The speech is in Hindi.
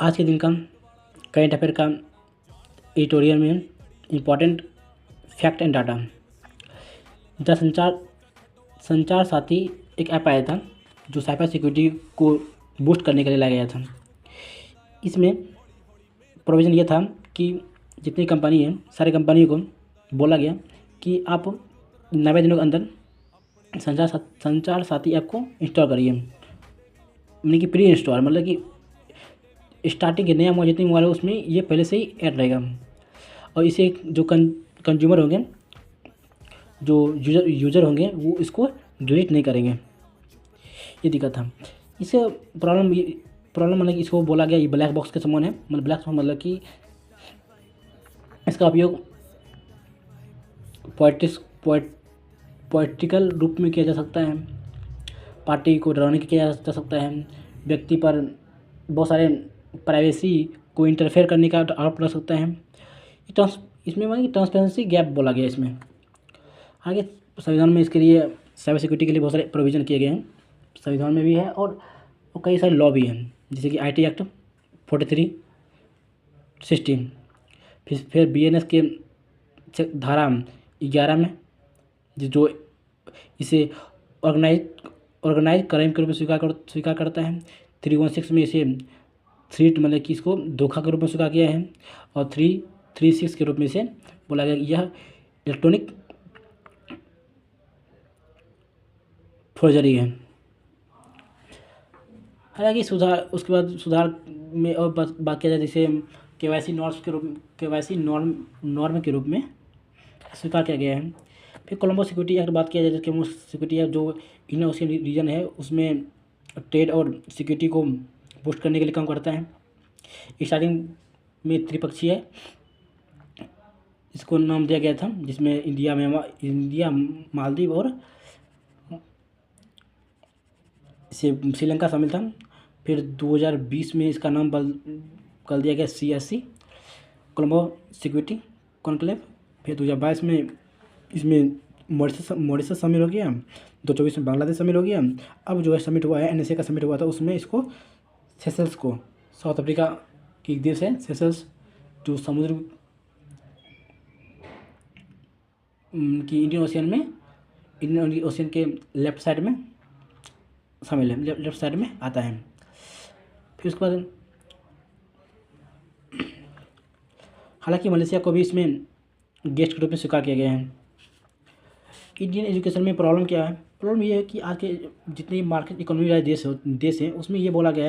आज के दिन का करेंट अफेयर का एडिटोरियल में important fact and data. The संचार साथी एक ऐप आया था जो साइबर सिक्योरिटी को बूस्ट करने के लिए लाया गया था। इसमें प्रोविज़न ये था कि जितनी कंपनी है सारी कंपनी को बोला गया कि आप 90 दिनों के अंदर संचार साथी ऐप को इंस्टॉल करिए, यानी कि प्री इंस्टॉल, मतलब कि स्टार्टिंग के नया जितने मोबाइल है उसमें ये पहले से ही ऐड रहेगा और इसे जो कंज्यूमर होंगे, जो यूज़र होंगे वो इसको डिलीट नहीं करेंगे। ये दिक्कत था। इससे प्रॉब्लम मतलब कि इसको बोला गया ये ब्लैक बॉक्स के समान है। मतलब ब्लैक बॉक्स मतलब कि इसका उपयोग पॉलिटिकल रूप में किया जा सकता है, पार्टी को डराने के किया जा सकता है, व्यक्ति पर बहुत सारे प्राइवेसी को इंटरफेयर करने का आरोप लग सकता है। इसमें मतलब कि ट्रांसपेरेंसी गैप बोला गया इसमें। आगे संविधान में इसके लिए साइबर सिक्योरिटी के लिए बहुत सारे प्रोविज़न किए गए हैं, संविधान में भी है और कई सारे लॉ भी हैं, जैसे कि IT एक्ट 43/16, फिर BNS के धारा 11 में जो इसे ऑर्गेनाइज क्राइम के रूप में स्वीकार करता है। 316 में इसे थ्रीट मतलब कि इसको धोखा के रूप में स्वीकार किया है और 336 के रूप में इसे बोला गया कि यह इलेक्ट्रॉनिक फोर्जरी है। हालांकि उसके बाद सुधार में और बात किया जाए, जैसे KYC नॉर्म के रूप में स्वीकार किया गया है। फिर कोलंबो सिक्योरिटी एक्ट बात किया जाए, कोलंबो सिक्योरिटी एक्ट जो इंडियन ओशियन रीजन है उसमें ट्रेड और सिक्योरिटी को बूस्ट करने के लिए काम करता है। स्टार्टिंग में त्रिपक्षीय इसको नाम दिया गया था, जिसमें इंडिया, मालदीव और श्रीलंका शामिल था। फिर 2020 में इसका नाम कर दिया गया CSC, कोलंबो सिक्योरिटी कॉन्क्लेव। फिर 2022 में इसमें मॉरिशस शामिल हो गया, 2024 में बांग्लादेश शामिल हो गया। अब जो है समिट हुआ है, NSA का समिट हुआ था, उसमें इसको सेशल्स को, साउथ अफ्रीका की देश है सेशल्स, जो समुद्र की इंडियन ओशियन के लेफ्ट साइड में शामिल है, लेफ्ट साइड में आता है। फिर उसके बाद हालांकि मलेशिया को भी इसमें गेस्ट के रूप में स्वीकार किया गया है। इंडियन एजुकेशन में प्रॉब्लम क्या है? प्रॉब्लम ये है कि आज के जितने मार्केट इकोनॉमी वाले देश हैं उसमें ये बोला गया है